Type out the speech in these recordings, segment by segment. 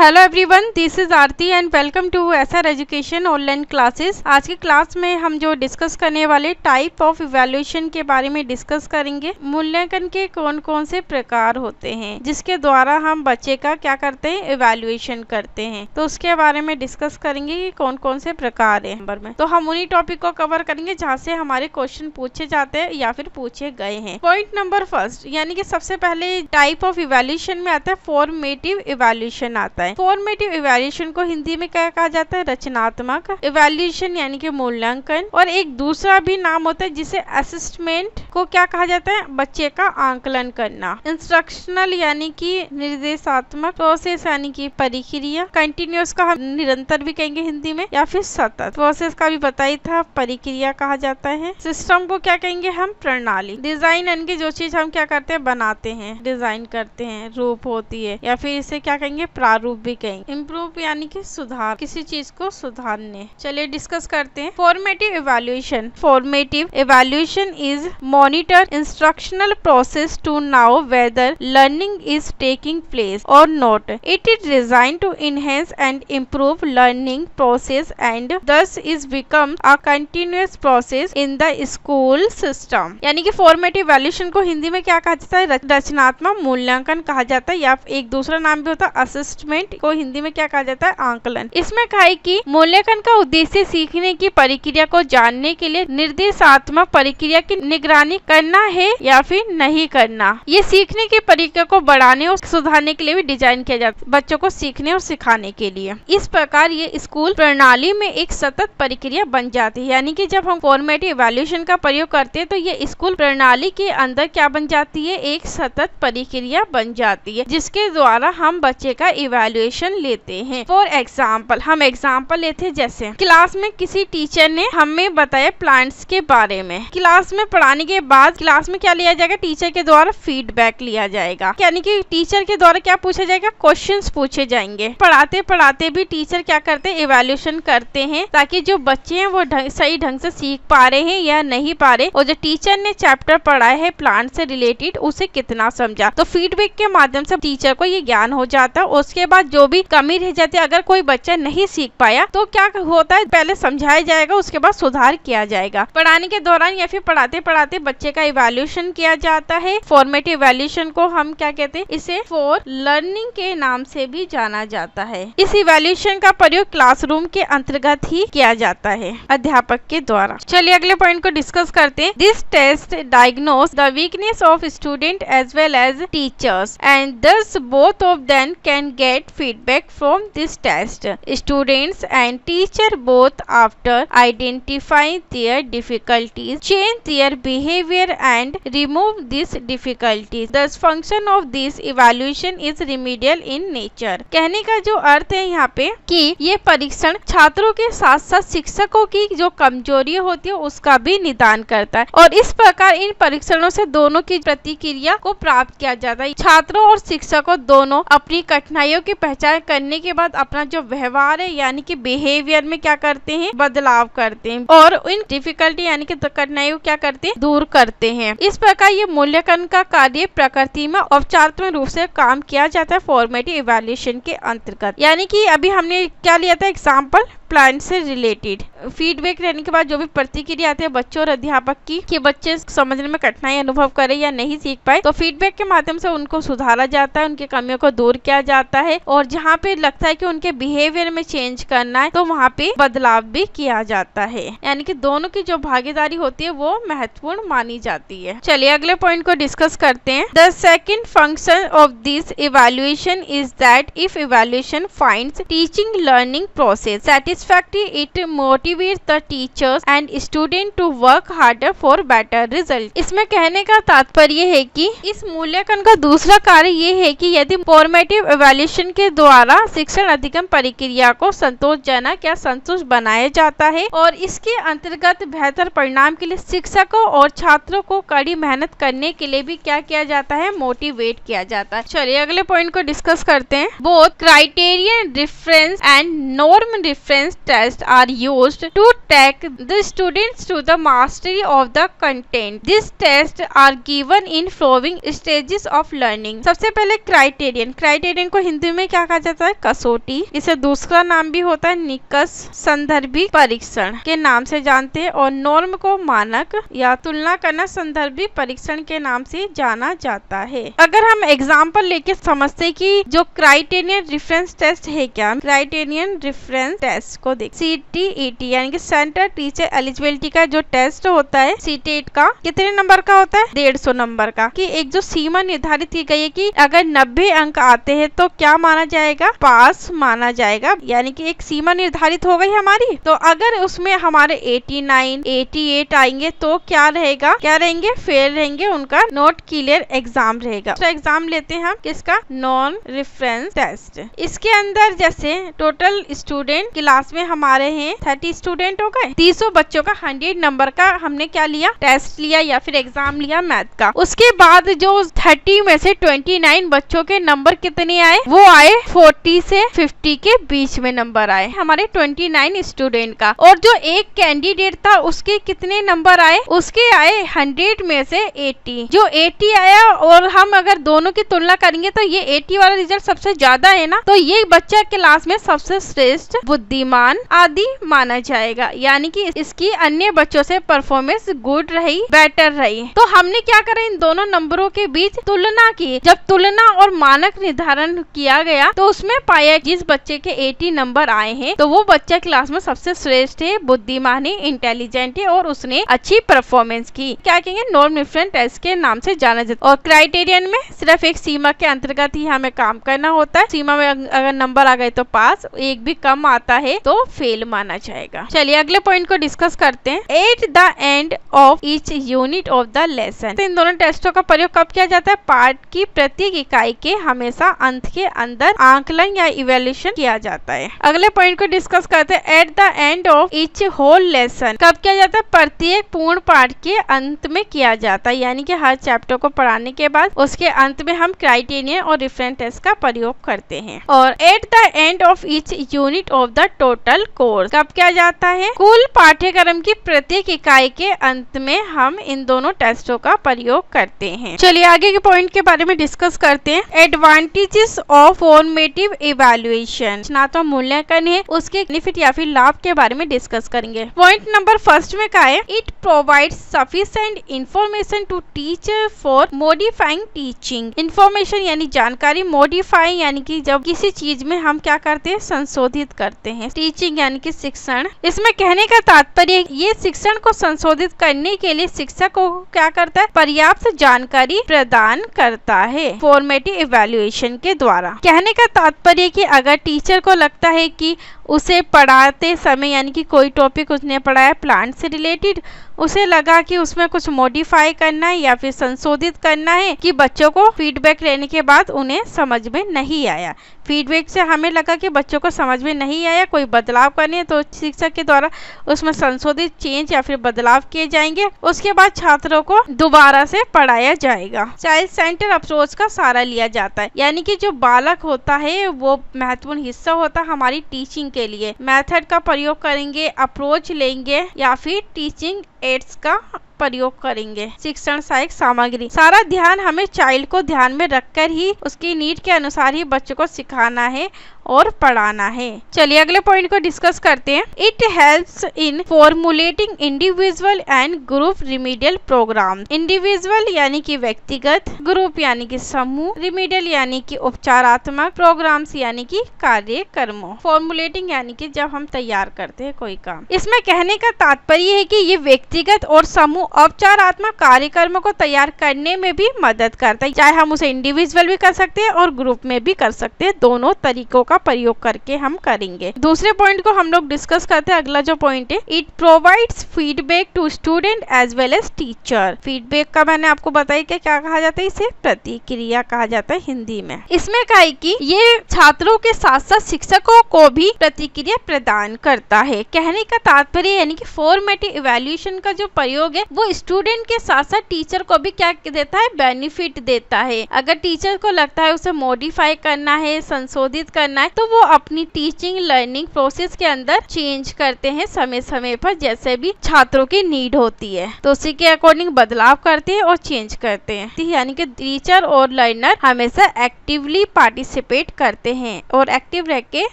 Hello everyone, this is Aarti and welcome to SR education online classes. आज की class में हम जो डिस्कस करने वाले टाइप ऑफ इवैल्यूएशन के बारे में डिस्कस करेंगे। मूल्यांकन के कौन कौन से प्रकार होते हैं जिसके द्वारा हम बच्चे का क्या करते हैं, इवैल्यूएशन करते हैं, तो उसके बारे में डिस्कस करेंगे कि कौन कौन से प्रकार है नंबर में। तो हम उन्हीं टॉपिक को कवर करेंगे जहाँ से हमारे क्वेश्चन पूछे जाते हैं या फिर पूछे गए हैं। पॉइंट नंबर फर्स्ट, यानी कि सबसे पहले टाइप ऑफ इवैल्यूएशन में आता है फॉर्मेटिव इवैल्यूएशन आता है। फॉर्मेटिव इवैल्यूएशन को हिंदी में क्या कहा जाता है, रचनात्मक इवैल्यूएशन यानी कि मूल्यांकन। और एक दूसरा भी नाम होता है जिसे असेसमेंट को क्या कहा जाता है, बच्चे का आंकलन करना। इंस्ट्रक्शनल यानी कि निर्देशात्मक, प्रोसेस यानी कि प्रक्रिया, कंटिन्यूअस का हम निरंतर भी कहेंगे हिंदी में, या फिर सतत। प्रोसेस का भी बताई था, प्रक्रिया कहा जाता है। सिस्टम को क्या कहेंगे हम, प्रणाली। डिजाइन यानी कि जो चीज हम क्या करते हैं, बनाते हैं, डिजाइन करते हैं, रूप होती है, या फिर इसे क्या कहेंगे, प्रारूप भी कहेंगे। इम्प्रूव यानी कि सुधार, किसी चीज को सुधारने। चलिए डिस्कस करते हैं formative evaluation. Formative evaluation is monitor instructional process to know whether learning is taking place और not. It is designed to enhance and improve learning process and thus is become a continuous process in the school system. यानी कि formative evaluation को हिंदी में क्या कहा जाता है, रचनात्मक मूल्यांकन कहा जाता है, या एक दूसरा नाम भी होता है असेसमेंट को हिंदी में क्या कहा जाता है, आंकलन। इसमें कहा है कि मूल्यांकन का उद्देश्य सीखने की प्रक्रिया को जानने के लिए निर्देशात्मक प्रक्रिया की निगरानी करना है या फिर नहीं करना। ये सीखने की प्रक्रिया को बढ़ाने और सुधारने के लिए भी डिजाइन किया जाता है, बच्चों को सीखने और सिखाने के लिए। इस प्रकार ये स्कूल प्रणाली में एक सतत प्रक्रिया बन जाती है। यानी कि जब हम फॉर्मेटिव इवैल्यूएशन का प्रयोग करते हैं तो ये स्कूल प्रणाली के अंदर क्या बन जाती है, एक सतत प्रक्रिया बन जाती है जिसके द्वारा हम बच्चे का इवैल्यूएशन लेते हैं। फॉर एग्जाम्पल, हम एग्जाम्पल लेते हैं, जैसे क्लास में किसी टीचर ने हमें बताया प्लांट्स के बारे में। क्लास में पढ़ाने के बाद क्लास में क्या लिया जाएगा, टीचर के द्वारा फीडबैक लिया जाएगा। यानी कि टीचर के द्वारा क्या पूछा जाएगा, क्वेश्चंस पूछे जाएंगे। पढ़ाते पढ़ाते भी टीचर क्या करते हैं, इवैल्यूएशन करते हैं ताकि जो बच्चे हैं वो सही ढंग से सीख पा रहे हैं या नहीं पा रहे, और जो टीचर ने चैप्टर पढ़ाया है प्लांट से रिलेटेड उसे कितना समझा। तो फीडबैक के माध्यम से टीचर को ये ज्ञान हो जाता है। उसके बाद जो भी कमी रह जाती है, अगर कोई बच्चा नहीं सीख पाया तो क्या होता है, पहले समझाया जाएगा, उसके बाद सुधार किया जाएगा। पढ़ाने के दौरान या फिर पढ़ाते पढ़ाते बच्चे का इवैल्यूएशन किया जाता है। फॉर्मेटिव इवैल्यूएशन को हम क्या कहते हैं, इसे फॉर लर्निंग के नाम से भी जाना जाता है। इस इवैल्यूएशन का प्रयोग क्लासरूम के अंतर्गत ही किया जाता है, अध्यापक के द्वारा। चलिए अगले पॉइंट को डिस्कस करते हैं। This test diagnose the weakness of student as well as teachers and thus both of them can get feedback from this test. Students and teacher both after identifying their difficulties change their behavior and remove these difficulties. The function of this evaluation is remedial in nature. कहने का जो अर्थ है यहाँ पे कि ये परीक्षण छात्रों के साथ साथ शिक्षकों की जो कमजोरी होती है उसका भी निदान करता है, और इस प्रकार इन परीक्षणों से दोनों की प्रतिक्रिया को प्राप्त किया जाता है। छात्रों और शिक्षकों दोनों अपनी कठिनाइयों की पहचान करने के बाद अपना जो व्यवहार है यानी कि बिहेवियर में क्या करते हैं, बदलाव करते हैं, और इन डिफिकल्टी यानी कि कठिनाइयों क्या करते हैं, दूर करते हैं। इस प्रकार ये मूल्यांकन का कार्य प्रकृति में औपचारिक रूप से काम किया जाता है फॉर्मेटिव इवैल्यूएशन के अंतर्गत। यानी कि अभी हमने क्या लिया था एग्जाम्पल, प्लांट से रिलेटेड। फीडबैक रहने के बाद जो भी प्रतिक्रिया आती है बच्चों और अध्यापक की कि बच्चे समझने में कठिनाई अनुभव करे या नहीं सीख पाए, तो फीडबैक के माध्यम से उनको सुधारा जाता है, उनकी कमियों को दूर किया जाता है, और जहाँ पे लगता है कि उनके बिहेवियर में चेंज करना है तो वहाँ पे बदलाव भी किया जाता है। यानी कि दोनों की जो भागीदारी होती है वो महत्वपूर्ण मानी जाती है। चलिए अगले पॉइंट को डिस्कस करते हैं। The second function of this evaluation is that if evaluation finds teaching learning process satisfactory, it motivates the teachers and student to work harder for better result. इसमें कहने का तात्पर्य है कि इस मूल्यांकन का दूसरा कार्य ये है कि यदि फॉर्मेटिव इवैल्यूएशन के द्वारा शिक्षण अधिगम प्रक्रिया को संतोषजनक या संतुष्ट बनाया जाता है और इसके अंतर्गत बेहतर परिणाम के लिए शिक्षकों और छात्रों को कड़ी मेहनत करने के लिए भी क्या किया जाता है, मोटिवेट किया जाता है। चलिए अगले पॉइंट को डिस्कस करते हैं। Both criterion difference and norm difference reference tests are used to take the students to the mastery of the content. These tests are given in following stages of learning. सबसे पहले criterion को हिंदी में क्या कहा जाता है? कसौटी। इसे दूसरा नाम भी होता है निकष, संदर्भी परीक्षण के नाम से जानते हैं, और नॉर्म को मानक या तुलना करना संदर्भी परीक्षण के नाम से जाना जाता है। अगर हम एग्जाम्पल लेके समझते कि जो क्राइटेरियन रेफरेंस टेस्ट है क्या, क्राइटेरियन रेफरेंस टेस्ट को देख CTET यानी कि सेंटर टीचर एलिजिबिलिटी का जो टेस्ट होता है CTET का कितने नंबर का होता है? 150 नंबर का। कि एक जो सीमा निर्धारित की गई है कि अगर 90 अंक आते हैं तो क्या माना जाएगा? पास माना जाएगा। यानी कि एक सीमा निर्धारित हो गई हमारी। तो अगर उसमें हमारे 89, 88 आएंगे तो क्या रहेगा? क्या रहेंगे? फेल रहेंगे, उनका नॉट क्लियर एग्जाम रहेगा। तो एग्जाम लेते हैं हम किसका? Non reference test. इसके अंदर जैसे टोटल स्टूडेंट क्लास में हमारे हैं 30 स्टूडेंट हो गए, 300 बच्चों का 100 नंबर का हमने क्या लिया? टेस्ट लिया या फिर एग्जाम लिया मैथ का। उसके बाद जो 30 में से 29 बच्चों के नंबर कितने आए? वो आए 40 से 50 के बीच में नंबर आए हमारे 29 स्टूडेंट का। और जो एक कैंडिडेट था उसके कितने नंबर आए? उसके आए 100 में से 80। जो 80 आया, और हम अगर दोनों की तुलना करेंगे तो ये 80 वाला रिजल्ट सबसे ज्यादा है ना, तो ये बच्चा क्लास में सबसे श्रेष्ठ, बुद्धिमान आदि माना जाएगा। यानी कि इसकी अन्य बच्चों से परफॉर्मेंस गुड रही, बेटर रही। तो हमने क्या करा? इन दोनों नंबरों के बीच तुलना की। जब तुलना और मानक निर्धारण किया गया तो उसमें पाया जिस बच्चे के 80 नंबर आए हैं तो वो बच्चा क्लास में सबसे श्रेष्ठ है, बुद्धिमान है, इंटेलिजेंट है और उसने अच्छी परफॉर्मेंस की। क्या कहेंगे? नॉर्म रेफरेंस टेस्ट के नाम से जाना जाता है। और क्राइटेरियन में सिर्फ एक सीमा के अंतर्गत ही हमें काम करना होता है। सीमा में अगर नंबर आ गए तो पास, एक भी कम आता है तो फेल माना जाएगा। चलिए अगले पॉइंट को डिस्कस करते हैं। At the end of each unit of the lesson. इन दोनों टेस्टों का प्रयोग कब किया जाता है? पाठ की प्रत्येक इकाई के हमेशा अंत के अंदर आंकलन या इवैल्यूएशन किया जाता है। अगले पॉइंट को डिस्कस करते हैं। At the end of each whole lesson कब किया जाता है? प्रत्येक पूर्ण पाठ के अंत में किया जाता है। यानी कि हर चैप्टर को पढ़ाने के बाद उसके अंत में हम क्राइटेरियन और रेफरेंस टेस्ट का प्रयोग करते हैं। और eight the end of each unit of the total course कब किया जाता है? कुल पाठ्यक्रम की प्रत्येक इकाई के अंत में हम इन दोनों टेस्टों का प्रयोग करते हैं। चलिए आगे के पॉइंट के बारे में डिस्कस करते हैं। एडवांटेजेस ऑफ फॉर्मेटिव इवैल्यूएशन, रचनात्मक मूल्यांकन है, उसके बेनिफिट या फिर लाभ के बारे में डिस्कस करेंगे। पॉइंट नंबर फर्स्ट में क्या है? It provides sufficient information to teacher for modifying teaching. Information यानी जानकारी, मॉडिफाई यानी कि जब किसी चीज में हम क्या करते हैं? संशोधित करते हैं। टीचिंग यानी कि शिक्षण। इसमें कहने का तात्पर्य ये शिक्षण को संशोधित करने के लिए शिक्षक को क्या करता है? पर्याप्त जानकारी प्रदान करता है फॉर्मेटिव इवैल्यूएशन के द्वारा। कहने का तात्पर्य कि अगर टीचर को लगता है कि उसे पढ़ाते समय यानी कि कोई टॉपिक उसने पढ़ाया प्लांट से रिलेटेड, उसे लगा कि उसमें कुछ मॉडिफाई करना है या फिर संशोधित करना है, कि बच्चों को फीडबैक लेने के बाद उन्हें समझ में नहीं आया, फीडबैक से हमें लगा कि बच्चों को समझ में नहीं आया, कोई बदलाव करने, तो शिक्षक के द्वारा उसमें संशोधित चेंज या फिर बदलाव किए जाएंगे। उसके बाद छात्रों को दोबारा से पढ़ाया जाएगा। चाइल्ड सेंटर अप्रोच का सहारा लिया जाता है। यानी कि जो बालक होता है वो महत्वपूर्ण हिस्सा होता है हमारी टीचिंग के लिए। मेथड का प्रयोग करेंगे, अप्रोच लेंगे या फिर टीचिंग एड्स का प्रयोग करेंगे। शिक्षण सहायक सामग्री, सारा ध्यान हमें चाइल्ड को ध्यान में रखकर ही उसकी नीड के अनुसार ही बच्चों को सिखाना है और पढ़ाना है। चलिए अगले पॉइंट को डिस्कस करते हैं। It helps in formulating individual and group remedial program. Individual यानी कि व्यक्तिगत, ग्रुप यानी कि समूह, रिमीडियल यानी कि उपचारात्मक, प्रोग्राम्स यानी कि कार्यक्रमों। फॉर्मुलेटिंग यानी कि जब हम तैयार करते हैं कोई काम। इसमें कहने का तात्पर्य है कि ये व्यक्तिगत और समूह उपचारात्मक कार्यक्रमों को तैयार करने में भी मदद करता है। चाहे हम उसे इंडिविजुअल भी कर सकते हैं और ग्रुप में भी कर सकते हैं, दोनों तरीकों का प्रयोग करके हम करेंगे। दूसरे पॉइंट को हम लोग डिस्कस करते हैं। अगला जो पॉइंट है, it provides feedback to student as well as teacher. Feedback का मैंने आपको बताया कि क्या कहा जाता है, इसे प्रतिक्रिया कहा जाता है हिंदी में। इसमें क्या है कि ये छात्रों के साथ साथ शिक्षकों को भी प्रतिक्रिया प्रदान करता है। कहने का तात्पर्य यानी कि फॉर्मेटिव इवैल्यूएशन का जो प्रयोग है वो स्टूडेंट के साथ साथ टीचर को भी क्या देता है, बेनिफिट देता है। अगर टीचर को लगता है उसे मॉडिफाई करना है, संशोधित करना है, तो वो अपनी टीचिंग लर्निंग प्रोसेस के अंदर चेंज करते हैं समय समय पर, जैसे भी छात्रों की नीड होती है तो उसी के अकॉर्डिंग बदलाव करते हैं और चेंज करते हैं। यानी कि टीचर और लर्नर हमेशा एक्टिवली पार्टिसिपेट करते हैं और एक्टिव रह के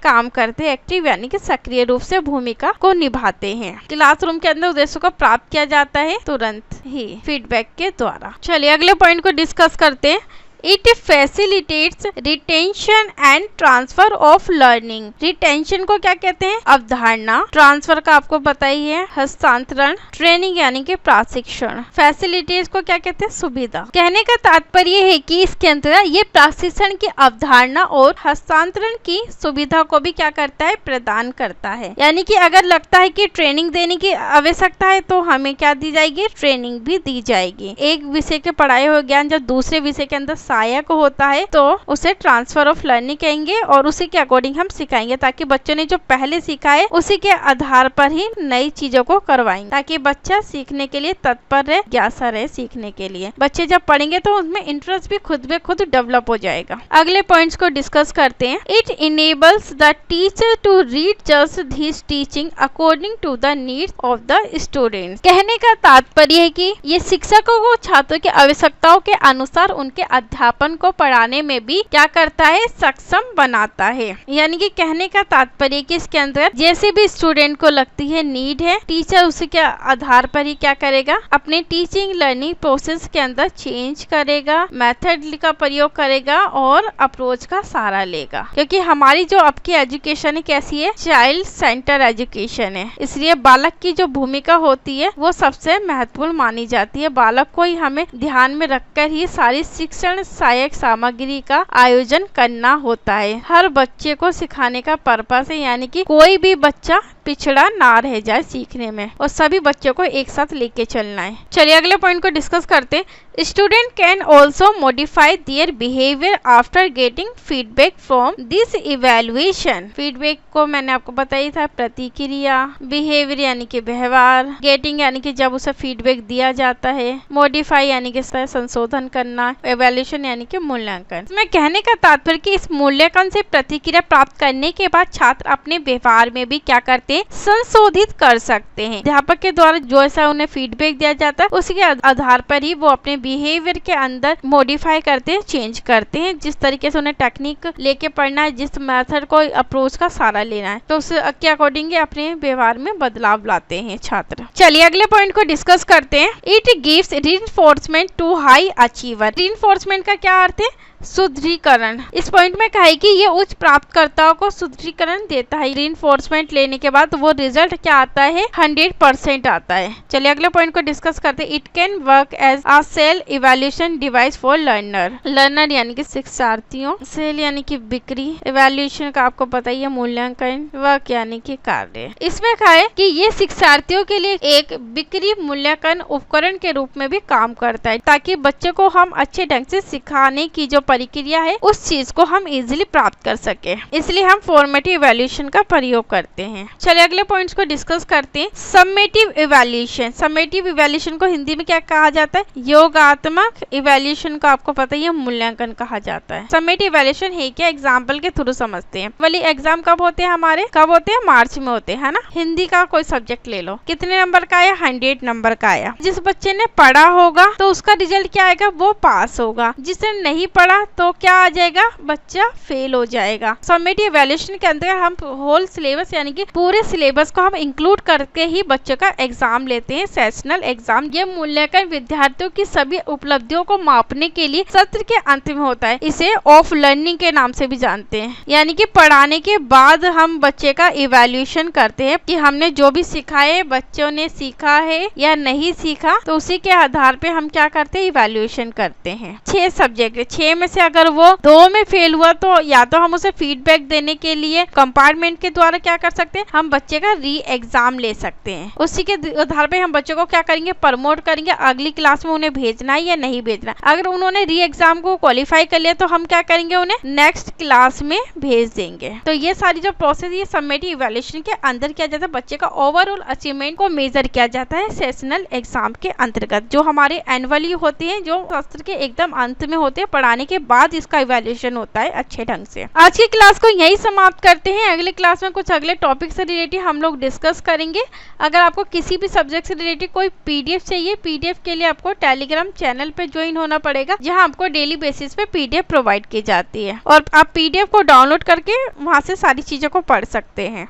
काम करते हैं। एक्टिव यानी कि सक्रिय रूप से भूमिका को निभाते हैं। क्लासरूम के अंदर उद्देश्यों को प्राप्त किया जाता है तुरंत ही फीडबैक के द्वारा। चलिए अगले पॉइंट को डिस्कस करते हैं। It facilitates retention and transfer of learning। Retention को क्या कहते हैं, अवधारणा। ट्रांसफर का आपको पता ही है, हस्तांतरण। ट्रेनिंग यानी कि प्रशिक्षण। फैसिलिटीज को क्या कहते हैं, सुविधा। कहने का तात्पर्य है कि इसके अंतर्गत ये प्रशिक्षण की अवधारणा और हस्तांतरण की सुविधा को भी क्या करता है, प्रदान करता है। यानी कि अगर लगता है कि ट्रेनिंग देने की आवश्यकता है तो हमें क्या दी जाएगी, ट्रेनिंग भी दी जाएगी। एक विषय के पढ़ाए हुए ज्ञान जब दूसरे विषय के अंदर सहायक होता है तो उसे ट्रांसफर ऑफ लर्निंग कहेंगे और उसी के अकॉर्डिंग हम सिखाएंगे, ताकि बच्चों ने जो पहले सीखा है उसी के आधार पर ही नई चीजों को करवाएंगे, ताकि बच्चा सीखने के लिए तत्पर रहे, जिज्ञासा रहे सीखने के लिए। बच्चे जब पढ़ेंगे तो उनमें इंटरेस्ट भी खुद ब खुद डेवलप हो जाएगा। अगले पॉइंट्स को डिस्कस करते हैं। It enables the teacher to readjust his teaching according to the needs of the students. कहने का तात्पर्य है कि ये शिक्षकों को छात्रों की आवश्यकताओं के अनुसार उनके अध्यापन को पढ़ाने में भी क्या करता है, सक्षम बनाता है। यानी कि कहने का तात्पर्य कि इसके अंदर जैसे भी स्टूडेंट को लगती है नीड है, टीचर उसी के आधार पर ही क्या करेगा, अपने टीचिंग लर्निंग प्रोसेस के अंदर चेंज करेगा, मेथड का प्रयोग करेगा और अप्रोच का सहारा लेगा। क्योंकि हमारी जो अब की एजुकेशन है कैसी है, चाइल्ड सेंटर एजुकेशन है, इसलिए बालक की जो भूमिका होती है वो सबसे महत्वपूर्ण मानी जाती है। बालक को ही हमें ध्यान में रखकर ही सारी शिक्षण सहायक सामग्री का आयोजन करना होता है। हर बच्चे को सिखाने का पर्पस है, यानी कि कोई भी बच्चा पिछड़ा ना रह जाए सीखने में और सभी बच्चों को एक साथ लेके चलना है। चलिए अगले पॉइंट को डिस्कस करते हैं। Student can also modify their behaviour after getting feedback from this evaluation. Feedback को मैंने आपको बताया था, प्रतिक्रिया। बिहेवियर यानी कि व्यवहार। गेटिंग यानी कि जब उसे फीडबैक दिया जाता है। मॉडिफाई यानी कि संशोधन करना। इवेल्युएशन यानी कि मूल्यांकन। इसमें कहने का तात्पर्य कि इस मूल्यांकन से प्रतिक्रिया प्राप्त करने के बाद छात्र अपने व्यवहार में भी क्या करते, संशोधित कर सकते हैं। अध्यापक के द्वारा जो ऐसा उन्हें फीडबैक दिया जाता है उसके आधार पर ही वो अपने बिहेवियर के अंदर मॉडिफाई करते हैं, चेंज करते हैं। जिस तरीके से उन्हें टेक्निक लेके पढ़ना है, जिस मेथड को अप्रोच का सहारा लेना है, तो उसके अकॉर्डिंग अपने व्यवहार में बदलाव लाते हैं छात्र। चलिए अगले पॉइंट को डिस्कस करते हैं। It gives reinforcement to high achiever. Reinforcement का क्या अर्थ है, सुदृढ़ीकरण। इस पॉइंट में कहा है कि ये उच्च प्राप्तकर्ताओं को सुदृढ़ीकरण देता है। रीइंफोर्समेंट लेने के बाद वो रिजल्ट क्या आता है, 100% आता है। चलिए अगले पॉइंट को डिस्कस करते हैं। It can work as a self evaluation device for learner. Learner यानी कि शिक्षार्थियों, सेल यानी कि बिक्री, इवैल्यूएशन का आपको पता ही है मूल्यांकन, वर्क यानी कि कार्य। इसमें कहा है कि ये शिक्षार्थियों के लिए एक बिक्री मूल्यांकन उपकरण के रूप में भी काम करता है, ताकि बच्चों को हम अच्छे ढंग से सिखाने की जो प्रक्रिया है उस चीज को हम इजीली प्राप्त कर सके, इसलिए हम फॉर्मेटिव इवैल्यूएशन का प्रयोग करते हैं। चलिए अगले पॉइंट्स को डिस्कस करते हैं। Summative evaluation. समेटिव इवैल्यूएशन को हिंदी में क्या कहा जाता है, योगात्मक इवैल्यूएशन को आपको पता ही है मूल्यांकन कहा जाता है। समेटिव इवैल्यूएशन है क्या, एग्जाम्पल के थ्रू समझते हैं। वाली एग्जाम कब होते हैं हमारे, कब होते हैं, मार्च में होते हैं, है ना। हिंदी का कोई सब्जेक्ट ले लो, कितने नंबर का आया, 100 नंबर का आया। जिस बच्चे ने पढ़ा होगा तो उसका रिजल्ट क्या आएगा, वो पास होगा। जिसने नहीं पढ़ा तो क्या आ जाएगा, बच्चा फेल हो जाएगा। समेटिव इवैल्यूएशन के अंदर हम होल सिलेबस यानी कि पूरे सिलेबस को हम इंक्लूड करके ही बच्चों का एग्जाम लेते हैं, सेशनल एग्जाम। ये मूल्यांकन विद्यार्थियों की सभी उपलब्धियों को मापने के लिए सत्र के अंत में होता है। इसे ऑफ लर्निंग के नाम से भी जानते हैं। यानी कि पढ़ाने के बाद हम बच्चे का इवैल्यूएशन करते हैं कि हमने जो भी सिखाए बच्चों ने सीखा है या नहीं सीखा, तो उसी के आधार पे हम क्या करते हैं, इवैल्यूएशन करते हैं। 6 सब्जेक्ट है, 6 में से अगर वो 2 में फेल हुआ तो या तो हम उसे फीडबैक देने के लिए कंपार्टमेंट के द्वारा क्या कर सकते हैं, हम बच्चे का री एग्जाम ले सकते हैं। उसी के आधार पे हम बच्चों को क्या करेंगे, प्रमोट करेंगे, अगली क्लास में उन्हें भेजना है या नहीं भेजना। अगर उन्होंने री एग्जाम को क्वालिफाई कर लिया तो हम क्या करेंगे, उन्हें नेक्स्ट क्लास में भेज देंगे। तो ये सारी जो प्रोसेस ये समेटिव इवैल्यूएशन के अंदर किया जाता है, बच्चे का ओवरऑल अचीवमेंट को मेजर किया जाता है सेशनल एग्जाम के अंतर्गत, जो हमारे एनुअली होते हैं, जो सत्र के एकदम अंत में होते हैं, पढ़ाने के बाद इसका इवैल्यूएशन होता है अच्छे ढंग से। आज की क्लास को यही समाप्त करते हैं। अगले क्लास में कुछ अगले टॉपिक से रिलेटेड हम लोग डिस्कस करेंगे। अगर आपको किसी भी सब्जेक्ट से रिलेटेड कोई पीडीएफ चाहिए, पीडीएफ के लिए आपको टेलीग्राम चैनल पे ज्वाइन होना पड़ेगा, जहां आपको डेली बेसिस पे पीडीएफ प्रोवाइड की जाती है और आप पीडीएफ को डाउनलोड करके वहां से सारी चीजों को पढ़ सकते हैं।